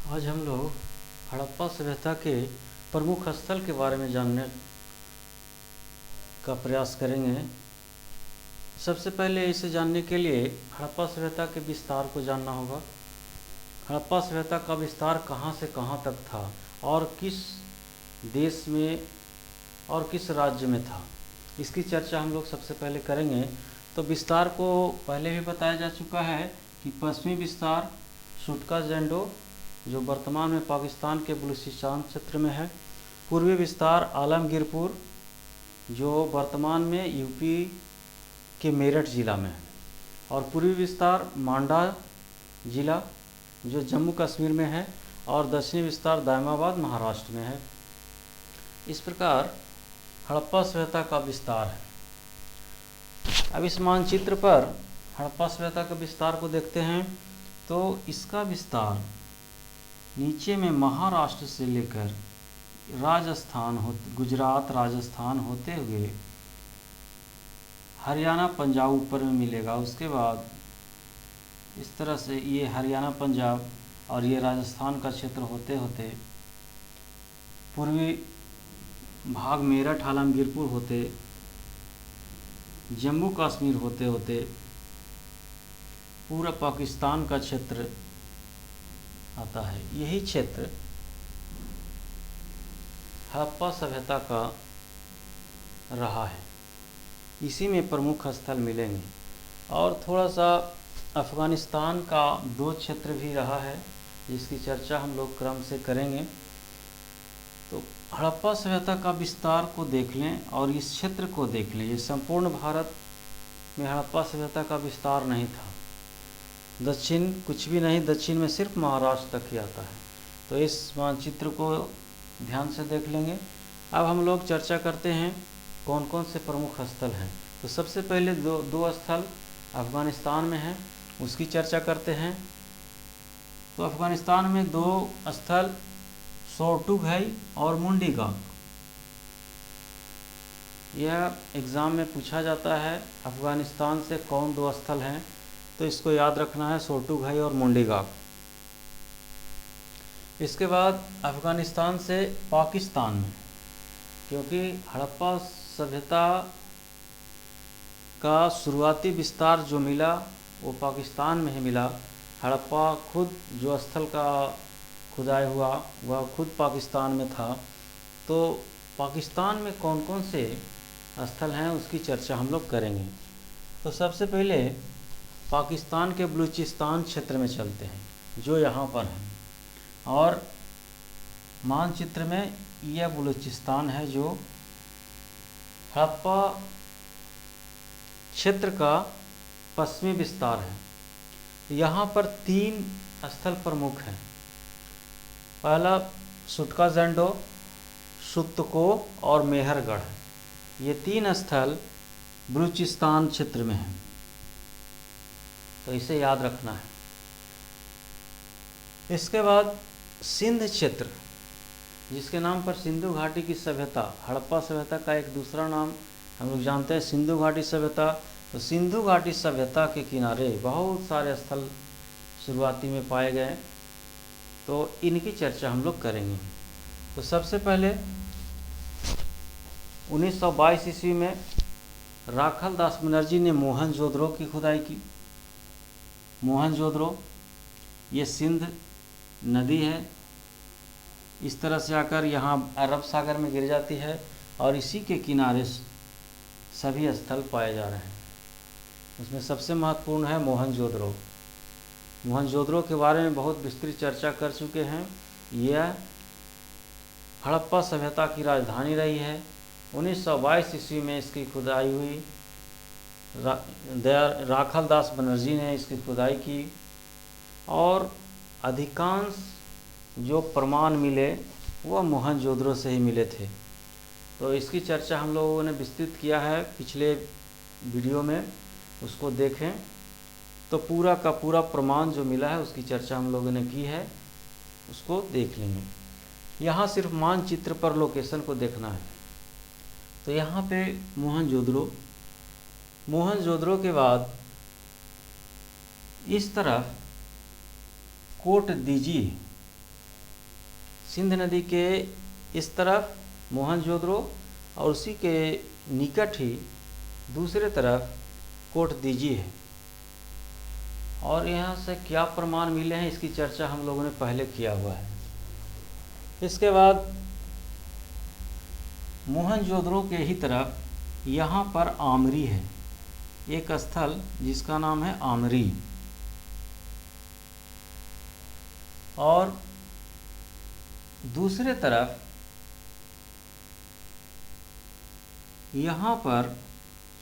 आज हम लोग हड़प्पा सभ्यता के प्रमुख स्थल के बारे में जानने का प्रयास करेंगे। सबसे पहले इसे जानने के लिए हड़प्पा सभ्यता के विस्तार को जानना होगा। हड़प्पा सभ्यता का विस्तार कहाँ से कहाँ तक था और किस देश में और किस राज्य में था, इसकी चर्चा हम लोग सबसे पहले करेंगे। तो विस्तार को पहले भी बताया जा चुका है कि पश्चिमी विस्तार सुटका जैंडो जो वर्तमान में पाकिस्तान के बलूचिस्तान क्षेत्र में है, पूर्वी विस्तार आलमगीरपुर जो वर्तमान में यूपी के मेरठ ज़िला में है, और पूर्वी विस्तार मांडा ज़िला जो जम्मू कश्मीर में है, और दक्षिणी विस्तार दायमाबाद महाराष्ट्र में है। इस प्रकार हड़प्पा सभ्यता का विस्तार है। अब इस मानचित्र पर हड़प्पा सभ्यता के विस्तार को देखते हैं तो इसका विस्तार नीचे में महाराष्ट्र से लेकर राजस्थान गुजरात राजस्थान होते हुए हरियाणा पंजाब ऊपर में मिलेगा। उसके बाद इस तरह से ये हरियाणा पंजाब और ये राजस्थान का क्षेत्र होते होते पूर्वी भाग मेरठ आलमगीरपुर होते जम्मू कश्मीर होते होते पूरा पाकिस्तान का क्षेत्र आता है। यही क्षेत्र हड़प्पा सभ्यता का रहा है। इसी में प्रमुख स्थल मिलेंगे, और थोड़ा सा अफ़गानिस्तान का दो क्षेत्र भी रहा है जिसकी चर्चा हम लोग क्रम से करेंगे। तो हड़प्पा सभ्यता का विस्तार को देख लें और इस क्षेत्र को देख लें। ये संपूर्ण भारत में हड़प्पा सभ्यता का विस्तार नहीं था। दक्षिण कुछ भी नहीं, दक्षिण में सिर्फ महाराष्ट्र तक ही आता है। तो इस मानचित्र को ध्यान से देख लेंगे। अब हम लोग चर्चा करते हैं कौन कौन से प्रमुख स्थल हैं। तो सबसे पहले दो स्थल अफ़गानिस्तान में हैं, उसकी चर्चा करते हैं। तो अफ़गानिस्तान में दो स्थल सोर्टुगाई और मुंडीगांव। यह एग्ज़ाम में पूछा जाता है अफ़गानिस्तान से कौन दो स्थल हैं, तो इसको याद रखना है, सोर्टुगाई और मुंडीगांव। इसके बाद अफ़गानिस्तान से पाकिस्तान में, क्योंकि हड़प्पा सभ्यता का शुरुआती विस्तार जो मिला वो पाकिस्तान में ही मिला। हड़प्पा खुद जो स्थल का खुदाई हुआ वह खुद पाकिस्तान में था। तो पाकिस्तान में कौन कौन से स्थल हैं उसकी चर्चा हम लोग करेंगे। तो सबसे पहले पाकिस्तान के बलूचिस्तान क्षेत्र में चलते हैं जो यहाँ पर है, और मानचित्र में यह बलूचिस्तान है जो हड़प्पा क्षेत्र का पश्चिमी विस्तार है। यहाँ पर तीन स्थल प्रमुख हैं। पहला सुटका जैंडो, सुत्तको और मेहरगढ़। ये तीन स्थल बलूचिस्तान क्षेत्र में हैं, तो इसे याद रखना है। इसके बाद सिंध क्षेत्र, जिसके नाम पर सिंधु घाटी की सभ्यता, हड़प्पा सभ्यता का एक दूसरा नाम हम लोग जानते हैं सिंधु घाटी सभ्यता। तो सिंधु घाटी सभ्यता के किनारे बहुत सारे स्थल शुरुआती में पाए गए, तो इनकी चर्चा हम लोग करेंगे। तो सबसे पहले 1922 ईस्वी में राखल दास बनर्जी ने मोहनजोदड़ो की खुदाई की। मोहनजोदड़ो ये सिंध नदी है, इस तरह से आकर यहाँ अरब सागर में गिर जाती है, और इसी के किनारे सभी स्थल पाए जा रहे हैं। उसमें सबसे महत्वपूर्ण है मोहनजोदड़ो। मोहनजोदड़ो के बारे में बहुत विस्तृत चर्चा कर चुके हैं। यह हड़प्पा सभ्यता की राजधानी रही है। 1922 ईस्वी में इसकी खुदाई हुई। राखल दास बनर्जी ने इसकी खुदाई की, और अधिकांश जो प्रमाण मिले वह मोहनजोदड़ो से ही मिले थे। तो इसकी चर्चा हम लोगों ने विस्तृत किया है पिछले वीडियो में, उसको देखें तो पूरा का पूरा प्रमाण जो मिला है उसकी चर्चा हम लोगों ने की है, उसको देख लेंगे। यहाँ सिर्फ मानचित्र पर लोकेशन को देखना है। तो यहाँ पे मोहनजोदड़ो के बाद इस तरह कोट दीजी सिंध नदी के इस तरफ मोहनजोदड़ो और उसी के निकट ही दूसरे तरफ कोटदीजी है। और यहाँ से क्या प्रमाण मिले हैं इसकी चर्चा हम लोगों ने पहले किया हुआ है। इसके बाद मोहनजोदड़ो के ही तरफ यहाँ पर आमरी है, एक स्थल जिसका नाम है आमरी। और दूसरे तरफ यहाँ पर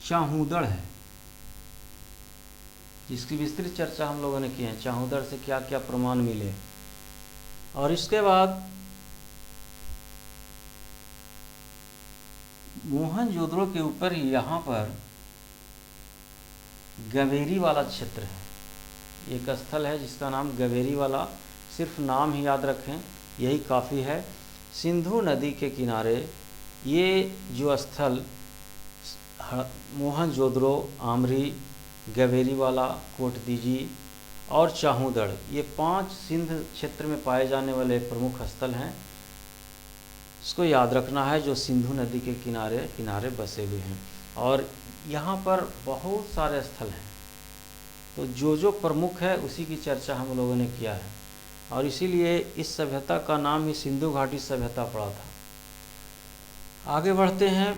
चाहूदड़ है, जिसकी विस्तृत चर्चा हम लोगों ने की है, चाहूदड़ से क्या क्या प्रमाण मिले। और इसके बाद मोहनजोदड़ो के ऊपर ही यहाँ पर गवेरी वाला क्षेत्र है, एक स्थल है जिसका नाम गवेरी वाला, सिर्फ नाम ही याद रखें यही काफ़ी है। सिंधु नदी के किनारे ये जो स्थल मोहनजोदड़ो, आमरी, गवेरी वाला, कोटदीजी और चाहूदड़, ये 5 सिंध क्षेत्र में पाए जाने वाले प्रमुख स्थल हैं। इसको याद रखना है, जो सिंधु नदी के किनारे किनारे बसे हुए हैं। और यहाँ पर बहुत सारे स्थल हैं, तो जो प्रमुख है उसी की चर्चा हम लोगों ने किया है। और इसीलिए इस सभ्यता का नाम ही सिंधु घाटी सभ्यता पड़ा था। आगे बढ़ते हैं।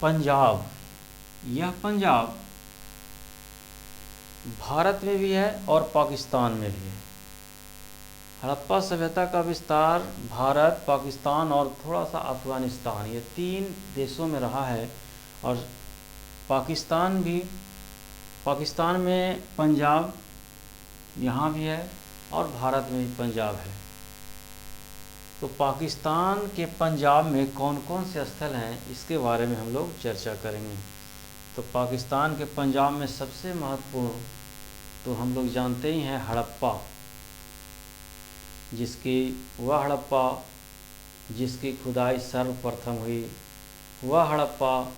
पंजाब, यह पंजाब भारत में भी है और पाकिस्तान में भी है। हड़प्पा सभ्यता का विस्तार भारत, पाकिस्तान और थोड़ा सा अफगानिस्तान, ये 3 देशों में रहा है। और पाकिस्तान में पंजाब यहाँ भी है और भारत में भी पंजाब है। तो पाकिस्तान के पंजाब में कौन कौन से स्थल हैं इसके बारे में हम लोग चर्चा करेंगे। तो पाकिस्तान के पंजाब में सबसे महत्वपूर्ण तो हम लोग जानते ही हैं हड़प्पा, वह हड़प्पा जिसकी खुदाई सर्वप्रथम हुई, वह हड़प्पा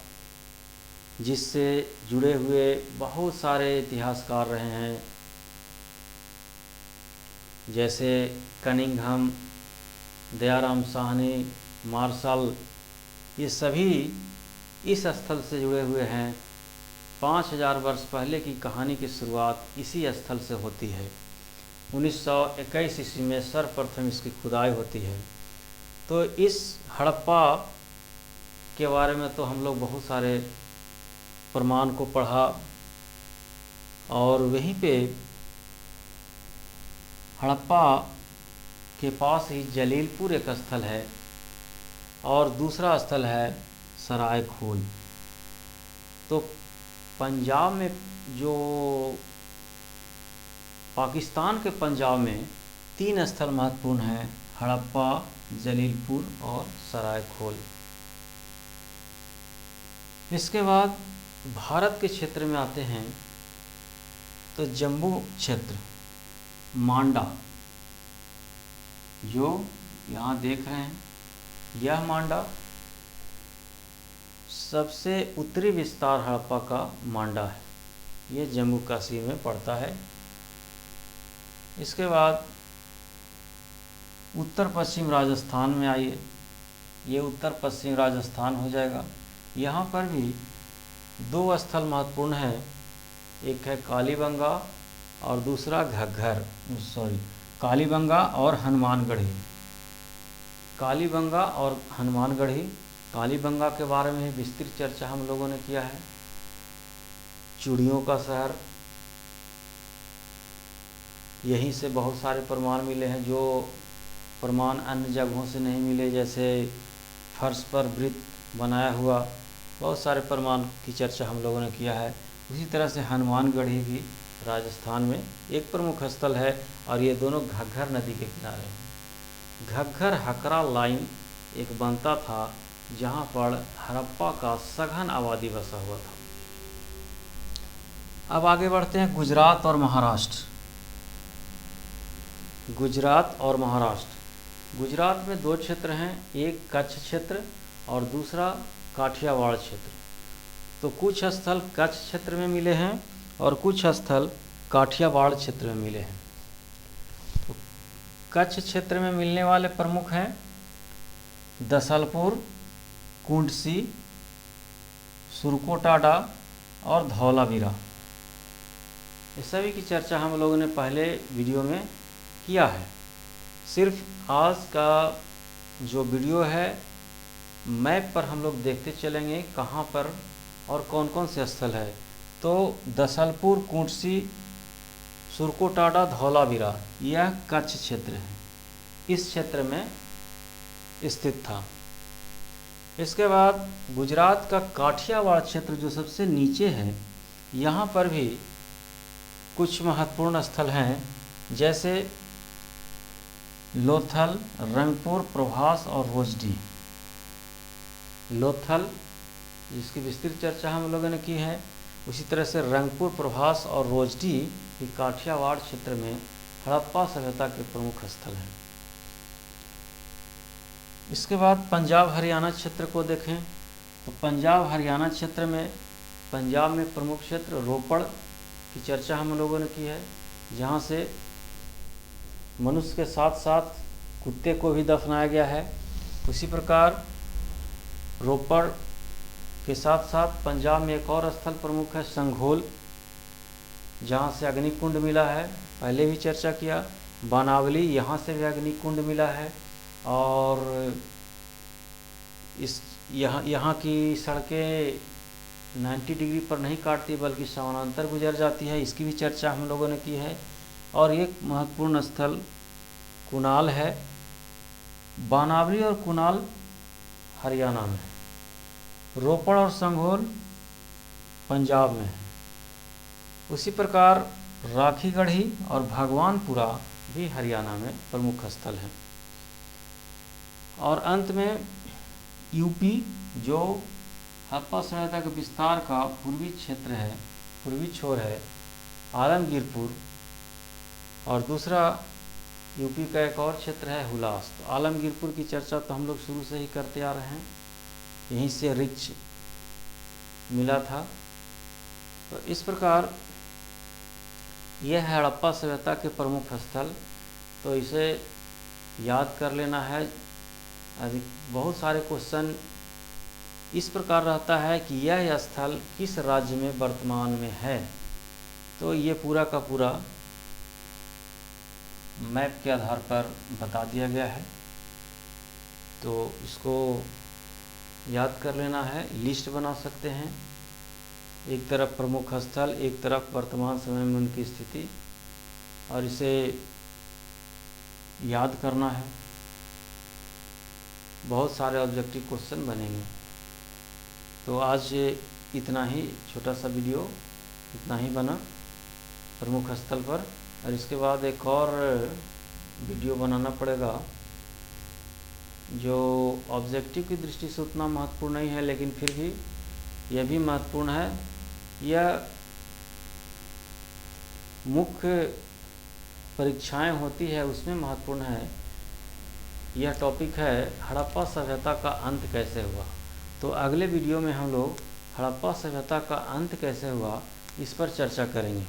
जिससे जुड़े हुए बहुत सारे इतिहासकार रहे हैं, जैसे कनिंघम, दयाराम साहनी, मार्शल, ये सभी इस स्थल से जुड़े हुए हैं। 5000 वर्ष पहले की कहानी की शुरुआत इसी स्थल से होती है। 1921 ईस्वी में सर्वप्रथम इसकी खुदाई होती है। तो इस हड़प्पा के बारे में तो हम लोग बहुत सारे प्रमाण को पढ़ा, और वहीं पे हड़प्पा के पास ही जलीलपुर एक स्थल है और दूसरा स्थल है सरायखोल। तो पंजाब में जो पाकिस्तान के पंजाब में 3 स्थल महत्वपूर्ण हैं, हड़प्पा, जलीलपुर और सरायखोल। इसके बाद भारत के क्षेत्र में आते हैं तो जम्मू क्षेत्र, मांडा, जो यहाँ देख रहे हैं, यह मांडा सबसे उत्तरी विस्तार हड़प्पा का मांडा है, ये जम्मू कश्मीर में पड़ता है। इसके बाद उत्तर पश्चिम राजस्थान में आइए, ये उत्तर पश्चिम राजस्थान हो जाएगा। यहाँ पर भी 2 स्थल महत्वपूर्ण हैं, एक है कालीबंगा और दूसरा कालीबंगा और हनुमानगढ़ी। कालीबंगा और हनुमानगढ़ी, कालीबंगा के बारे में विस्तृत चर्चा हम लोगों ने किया है। चूड़ियों का शहर, यहीं से बहुत सारे प्रमाण मिले हैं, जो प्रमाण अन्य जगहों से नहीं मिले, जैसे फर्श पर वृत्त बनाया हुआ, बहुत सारे प्रमाण की चर्चा हम लोगों ने किया है। उसी तरह से हनुमानगढ़ी भी राजस्थान में एक प्रमुख स्थल है, और ये दोनों घग्गर नदी के किनारे हैं। घग्गर हकरा लाइन एक बनता था जहाँ पर हड़प्पा का सघन आबादी बसा हुआ था। अब आगे बढ़ते हैं गुजरात और महाराष्ट्र। गुजरात और महाराष्ट्र, गुजरात में 2 क्षेत्र हैं, एक कच्छ क्षेत्र और दूसरा काठियावाड़ क्षेत्र। तो कुछ स्थल कच्छ क्षेत्र में मिले हैं और कुछ स्थल काठियावाड़ क्षेत्र में मिले हैं। तो कच्छ क्षेत्र में मिलने वाले प्रमुख हैं दसलपुर, कुंडसी, सुरकोटाडा और धौलावीरा। इस सभी की चर्चा हम लोगों ने पहले वीडियो में किया है। सिर्फ आज का जो वीडियो है मैप पर हम लोग देखते चलेंगे कहाँ पर और कौन कौन से स्थल है। तो दसलपुर, कुंडसी, सुरकोटाडा, धौलावीरा यह कच्छ क्षेत्र है, इस क्षेत्र में स्थित था। इसके बाद गुजरात का काठियावाड़ क्षेत्र जो सबसे नीचे है, यहाँ पर भी कुछ महत्वपूर्ण स्थल हैं, जैसे लोथल, रंगपुर, प्रभास और रोजडी। लोथल जिसकी विस्तृत चर्चा हम लोगों ने की है, उसी तरह से रंगपुर, प्रभास और रोजडी ये काठियावाड़ क्षेत्र में हड़प्पा सभ्यता के प्रमुख स्थल हैं। इसके बाद पंजाब हरियाणा क्षेत्र को देखें तो पंजाब हरियाणा क्षेत्र में, पंजाब में प्रमुख क्षेत्र रोपड़ की चर्चा हम लोगों ने की है, जहाँ से मनुष्य के साथ साथ कुत्ते को भी दफनाया गया है। उसी प्रकार रोपड़ के साथ साथ पंजाब में एक और स्थल प्रमुख है संघोल, जहाँ से अग्निकुंड मिला है, पहले भी चर्चा किया। बानावली, यहाँ से भी अग्निकुंड मिला है। और इस यहाँ की सड़कें 90 डिग्री पर नहीं काटती बल्कि समानांतर गुजर जाती है, इसकी भी चर्चा हम लोगों ने की है। और एक महत्वपूर्ण स्थल कुनाल है। बानावली और कुनाल हरियाणा में, रोपड़ और संघोल पंजाब में है। उसी प्रकार राखीगढ़ी और भगवानपुरा भी हरियाणा में प्रमुख स्थल हैं। और अंत में यूपी, जो हड़प्पा सभ्यता के विस्तार का पूर्वी क्षेत्र है, पूर्वी छोर है, आलमगीरपुर। और दूसरा यूपी का एक और क्षेत्र है हुलास। तो आलमगीरपुर की चर्चा तो हम लोग शुरू से ही करते आ रहे हैं, यहीं से रिच मिला था। तो इस प्रकार यह है हड़प्पा सभ्यता के प्रमुख स्थल। तो इसे याद कर लेना है। अभी बहुत सारे क्वेश्चन इस प्रकार रहता है कि यह स्थल किस राज्य में वर्तमान में है। तो ये पूरा का पूरा मैप के आधार पर बता दिया गया है। तो इसको याद कर लेना है, लिस्ट बना सकते हैं। एक तरफ प्रमुख स्थल, एक तरफ वर्तमान समय में उनकी स्थिति, और इसे याद करना है। बहुत सारे ऑब्जेक्टिव क्वेश्चन बनेंगे। तो आज इतना ही, छोटा सा वीडियो इतना ही बना प्रमुख स्थल पर। और इसके बाद एक और वीडियो बनाना पड़ेगा जो ऑब्जेक्टिव की दृष्टि से उतना महत्वपूर्ण नहीं है, लेकिन फिर भी यह भी महत्वपूर्ण है। यह मुख्य परीक्षाएं होती है उसमें महत्वपूर्ण है। यह टॉपिक है हड़प्पा सभ्यता का अंत कैसे हुआ। तो अगले वीडियो में हम लोग हड़प्पा सभ्यता का अंत कैसे हुआ इस पर चर्चा करेंगे।